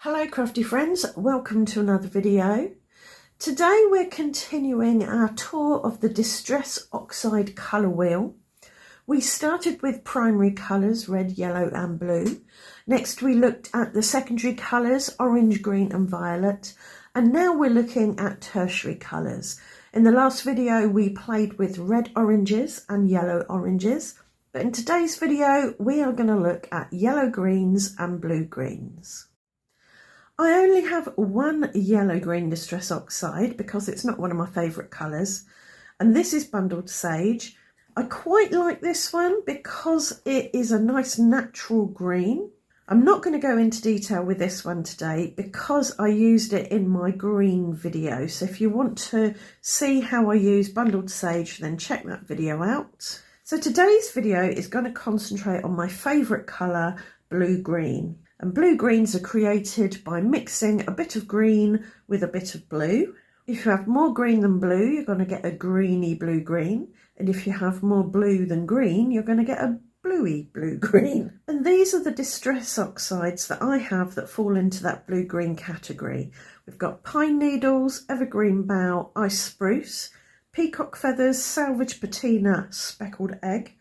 Hello crafty friends, welcome to another video. Today we're continuing our tour of the Distress Oxide colour wheel. We started with primary colours, red, yellow and blue. Next we looked at the secondary colours, orange, green and violet. And now we're looking at tertiary colours. In the last video we played with red oranges and yellow oranges. But in today's video we are going to look at yellow greens and blue greens. I only have one yellow green Distress Oxide because it's not one of my favourite colours, and this is Bundled Sage. I quite like this one because it is a nice natural green. I'm not going to go into detail with this one today because I used it in my green video, so if you want to see how I use Bundled Sage then check that video out. So today's video is going to concentrate on my favourite colour, blue-green. And blue greens are created by mixing a bit of green with a bit of blue. If you have more green than blue, you're going to get a greeny blue-green. And if you have more blue than green, you're going to get a bluey blue-green. And these are the Distress Oxides that I have that fall into that blue-green category. We've got pine needles, evergreen bough, ice spruce, peacock feathers, salvage patina, speckled egg,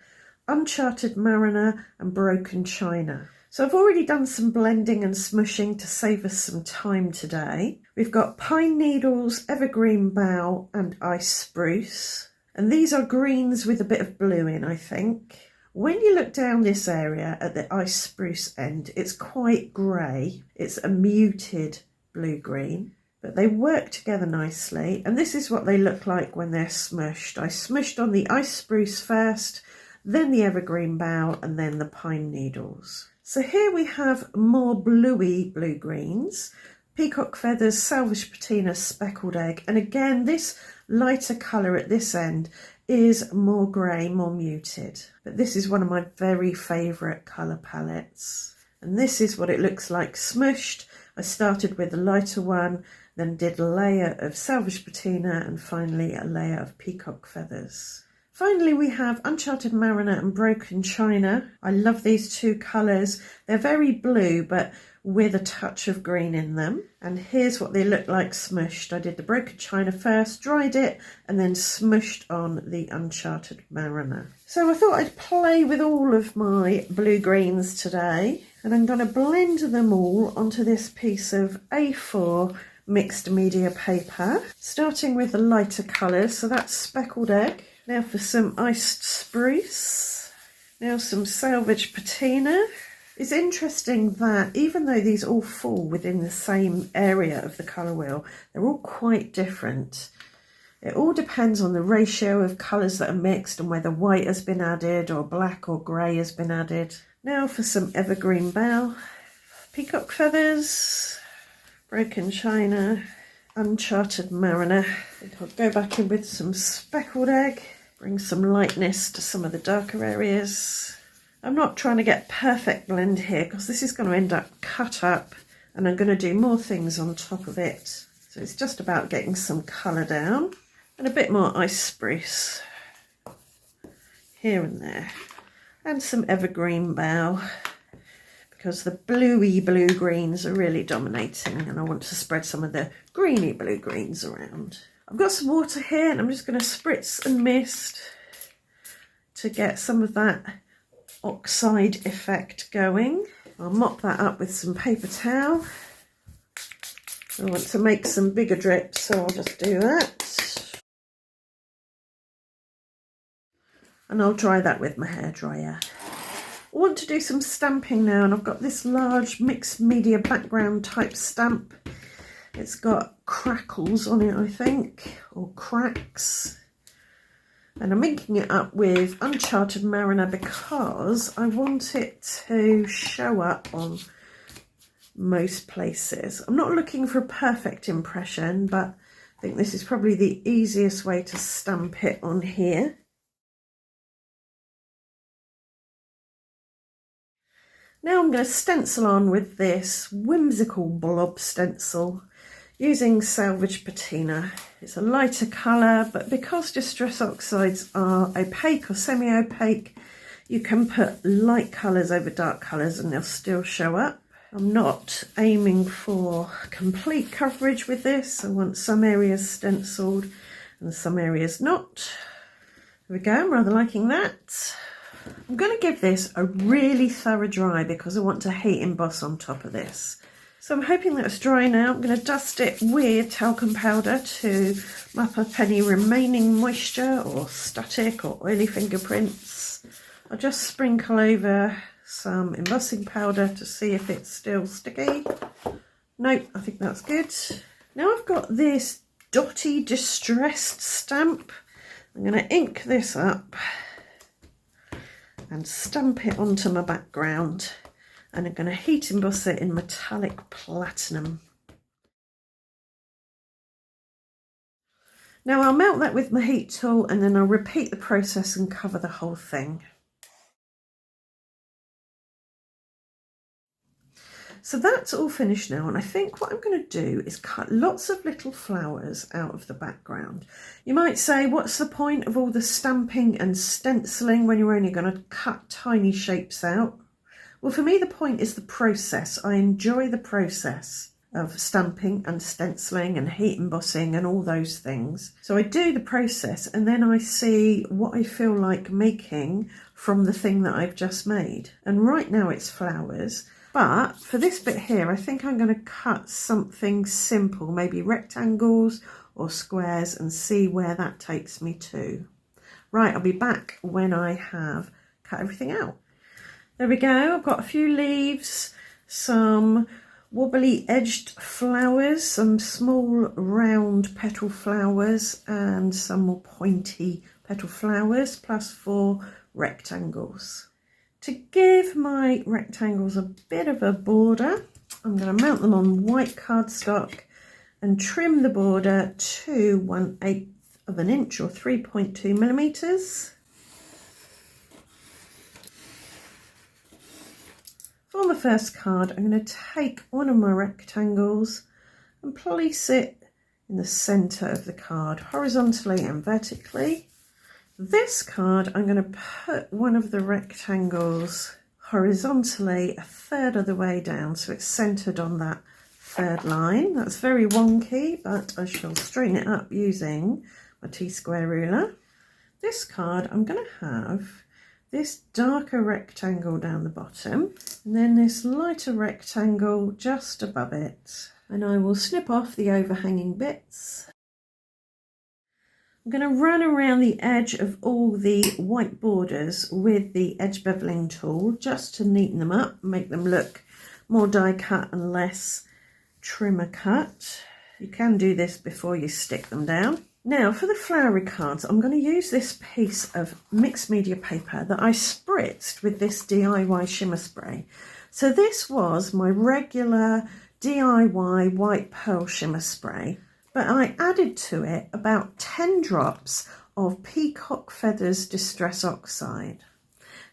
uncharted mariner and broken china. So I've already done some blending and smushing to save us some time today. We've got pine needles, evergreen bough and ice spruce. And these are greens with a bit of blue in, I think. When you look down this area at the ice spruce end, it's quite grey. It's a muted blue-green, but they work together nicely. And this is what they look like when they're smushed. I smushed on the ice spruce first, then the evergreen bough and then the pine needles. So here we have more bluey blue-greens, peacock feathers, salvage patina, speckled egg. And again, this lighter colour at this end is more grey, more muted. But this is one of my very favourite colour palettes. And this is what it looks like smushed. I started with the lighter one, then did a layer of salvage patina and finally a layer of peacock feathers. Finally, we have Uncharted Mariner and Broken China. I love these two colours. They're very blue, but with a touch of green in them. And here's what they look like smushed. I did the Broken China first, dried it, and then smushed on the Uncharted Mariner. So I thought I'd play with all of my blue-greens today. And I'm going to blend them all onto this piece of A4 mixed media paper, starting with the lighter colours. So that's speckled egg. Now for some iced spruce, now some salvage patina. It's interesting that even though these all fall within the same area of the colour wheel, they're all quite different. It all depends on the ratio of colours that are mixed and whether white has been added or black or grey has been added. Now for some evergreen bough, peacock feathers, broken china, uncharted mariner. I think I'll go back in with some speckled egg, bring some lightness to some of the darker areas. I'm not trying to get perfect blend here because this is going to end up cut up and I'm going to do more things on top of it. So it's just about getting some colour down and a bit more ice spruce here and there. And some evergreen bough, because the bluey blue-greens are really dominating and I want to spread some of the greeny blue-greens around. I've got some water here and I'm just going to spritz and mist to get some of that oxide effect going. I'll mop that up with some paper towel. I want to make some bigger drips, so I'll just do that. And I'll dry that with my hairdryer. I want to do some stamping now, and I've got this large mixed media background type stamp. It's got crackles on it, I think, or cracks. And I'm inking it up with Uncharted Mariner because I want it to show up on most places. I'm not looking for a perfect impression, but I think this is probably the easiest way to stamp it on here. Now I'm going to stencil on with this whimsical blob stencil using salvage patina. It's a lighter colour, but because Distress Oxides are opaque or semi-opaque, you can put light colours over dark colours and they'll still show up. I'm not aiming for complete coverage with this. I want some areas stenciled and some areas not. There we go, I'm rather liking that. I'm going to give this a really thorough dry because I want to heat emboss on top of this. So I'm hoping that's dry now. I'm going to dust it with talcum powder to mop up any remaining moisture or static or oily fingerprints. I'll just sprinkle over some embossing powder to see if it's still sticky. Nope, I think that's good. Now I've got this dotty distressed stamp. I'm going to ink this up and stamp it onto my background, and I'm going to heat emboss it in metallic platinum. Now I'll melt that with my heat tool and then I'll repeat the process and cover the whole thing. So that's all finished now, and I think what I'm going to do is cut lots of little flowers out of the background. You might say, what's the point of all the stamping and stenciling when you're only going to cut tiny shapes out? Well, for me the point is the process. I enjoy the process of stamping and stenciling and heat embossing and all those things. So I do the process and then I see what I feel like making from the thing that I've just made. And right now it's flowers. But for this bit here, I think I'm going to cut something simple, maybe rectangles or squares, and see where that takes me to. Right, I'll be back when I have cut everything out. There we go, I've got a few leaves, some wobbly edged flowers, some small round petal flowers, and some more pointy petal flowers, plus 4 rectangles. To give my rectangles a bit of a border, I'm going to mount them on white cardstock and trim the border to 1/8 of an inch or 3.2 millimeters. For the first card, I'm going to take one of my rectangles and place it in the centre of the card, horizontally and vertically. This card, I'm going to put one of the rectangles horizontally 1/3 of the way down, so it's centred on that 3rd line. That's very wonky, but I shall straighten it up using my T-square ruler. This card, I'm going to have this darker rectangle down the bottom, and then this lighter rectangle just above it. And I will snip off the overhanging bits. I'm going to run around the edge of all the white borders with the edge beveling tool just to neaten them up, make them look more die cut and less trimmer cut. You can do this before you stick them down. Now for the flowery cards, I'm going to use this piece of mixed media paper that I spritzed with this DIY shimmer spray. So this was my regular DIY white pearl shimmer spray, but I added to it about 10 drops of Peacock Feathers Distress Oxide.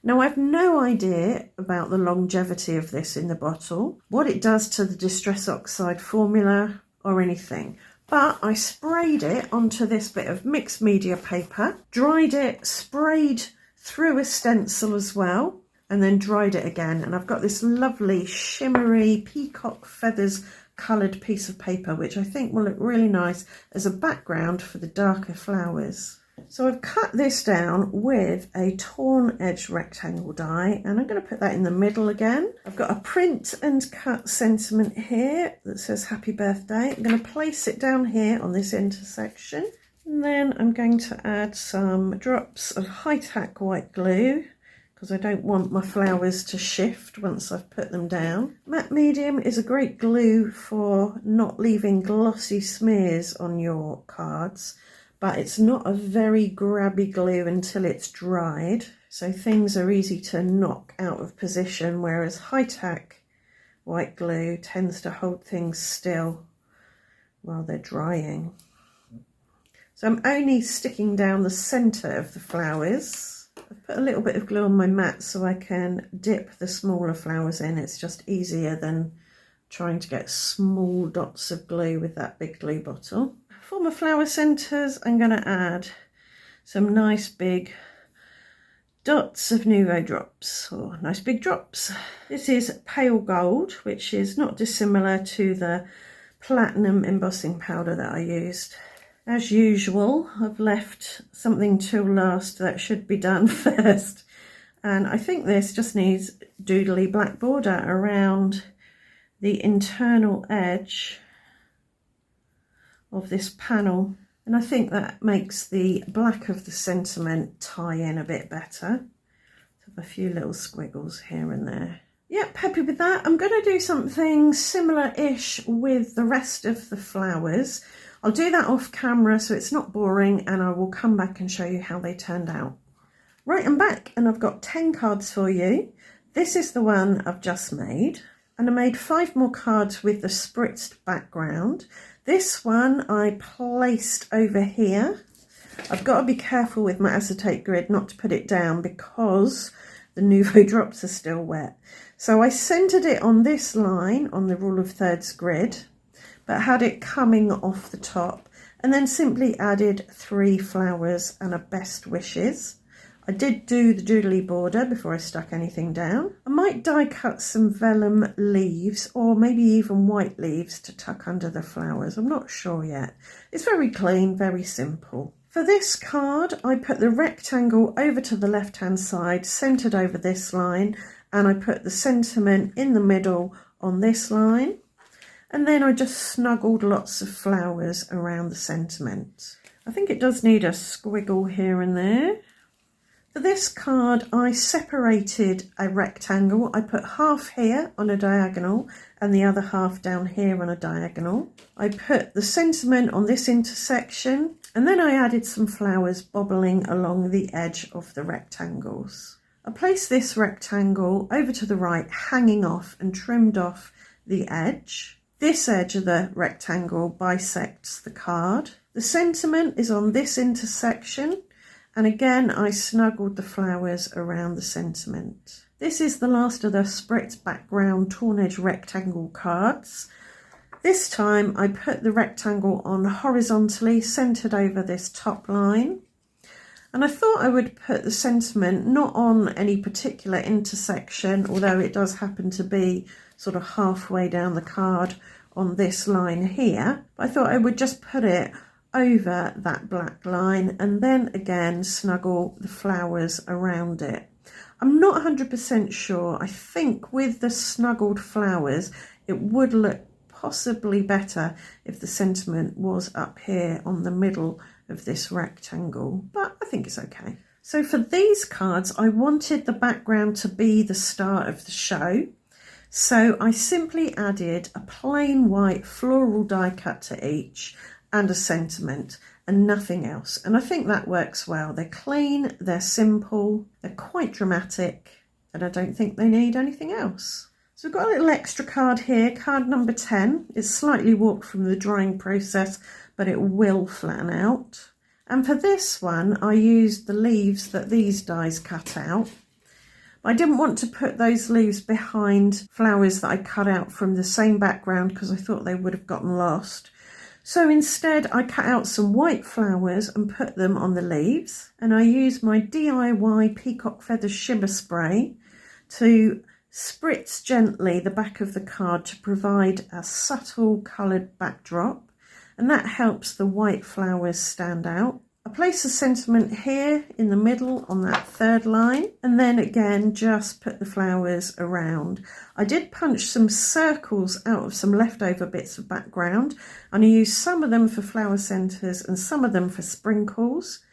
Now I've no idea about the longevity of this in the bottle, what it does to the Distress Oxide formula or anything, but I sprayed it onto this bit of mixed media paper, dried it, sprayed through a stencil as well, and then dried it again, and I've got this lovely shimmery Peacock Feathers coloured piece of paper, which I think will look really nice as a background for the darker flowers. So I've cut this down with a torn edge rectangle die, and I'm going to put that in the middle again. I've got a print and cut sentiment here that says happy birthday. I'm going to place it down here on this intersection, and then I'm going to add some drops of high-tack white glue because I don't want my flowers to shift once I've put them down. Matte medium is a great glue for not leaving glossy smears on your cards, but it's not a very grabby glue until it's dried, so things are easy to knock out of position, whereas high-tack white glue tends to hold things still while they're drying. So I'm only sticking down the centre of the flowers. I've put a little bit of glue on my mat so I can dip the smaller flowers in. It's just easier than trying to get small dots of glue with that big glue bottle. For my flower centres, I'm going to add some nice big dots of Nouveau drops, or nice big drops. This is pale gold, which is not dissimilar to the platinum embossing powder that I used. As usual, I've left something till last that should be done first. And I think this just needs doodly black border around the internal edge of this panel. And I think that makes the black of the sentiment tie in a bit better. Have a few little squiggles here and there. Yep, happy with that. I'm going to do something similar-ish with the rest of the flowers. I'll do that off camera so it's not boring, and I will come back and show you how they turned out. Right, I'm back and I've got 10 cards for you. This is the one I've just made, and I made 5 more cards with the spritzed background. This one I placed over here. I've got to be careful with my acetate grid not to put it down because the Nouveau drops are still wet. So I centered it on this line on the rule of thirds grid, but had it coming off the top, and then simply added 3 flowers and a best wishes. I did do the doodly border before I stuck anything down. I might die cut some vellum leaves, or maybe even white leaves to tuck under the flowers. I'm not sure yet. It's very clean, very simple. For this card, I put the rectangle over to the left-hand side, centered over this line, and I put the sentiment in the middle on this line. And then I just snuggled lots of flowers around the sentiment. I think it does need a squiggle here and there. For this card, I separated a rectangle. I put half here on a diagonal and the other half down here on a diagonal. I put the sentiment on this intersection, and then I added some flowers bobbling along the edge of the rectangles. I placed this rectangle over to the right, hanging off, and trimmed off the edge. This edge of the rectangle bisects the card. The sentiment is on this intersection, and again I snuggled the flowers around the sentiment. This is the last of the spritz background torn edge rectangle cards. This time I put the rectangle on horizontally, centered over this top line. And I thought I would put the sentiment not on any particular intersection, although it does happen to be sort of halfway down the card on this line here. But I thought I would just put it over that black line and then again snuggle the flowers around it. I'm not 100% sure. I think with the snuggled flowers it would look possibly better if the sentiment was up here on the middle of this rectangle, but I think it's okay. So for these cards I wanted the background to be the star of the show, so I simply added a plain white floral die cut to each and a sentiment and nothing else, and I think that works well. They're clean, they're simple, they're quite dramatic, and I don't think they need anything else. So we've got a little extra card here, card number 10. It's slightly warped from the drying process, but it will flatten out. And for this one, I used the leaves that these dies cut out. I didn't want to put those leaves behind flowers that I cut out from the same background because I thought they would have gotten lost. So instead I cut out some white flowers and put them on the leaves. And I used my DIY Peacock Feather Shimmer Spray to spritz gently the back of the card to provide a subtle coloured backdrop, and that helps the white flowers stand out. I place the sentiment here in the middle on that third line, and then again just put the flowers around. I did punch some circles out of some leftover bits of background, and I used some of them for flower centres and some of them for sprinkles.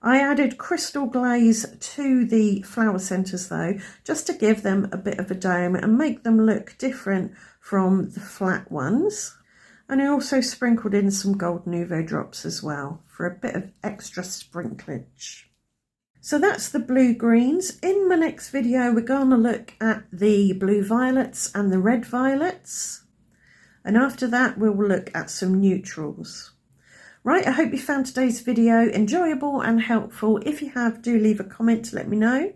I added crystal glaze to the flower centres though, just to give them a bit of a dome and make them look different from the flat ones. And I also sprinkled in some gold Nouveau drops as well for a bit of extra sprinklage. So that's the blue greens. In my next video we're going to look at the blue violets and the red violets. And after that we'll look at some neutrals. Right, I hope you found today's video enjoyable and helpful. If you have, do leave a comment to let me know.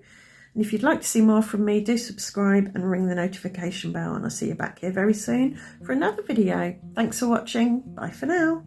And if you'd like to see more from me, do subscribe and ring the notification bell, and I'll see you back here very soon for another video. Thanks for watching. Bye for now.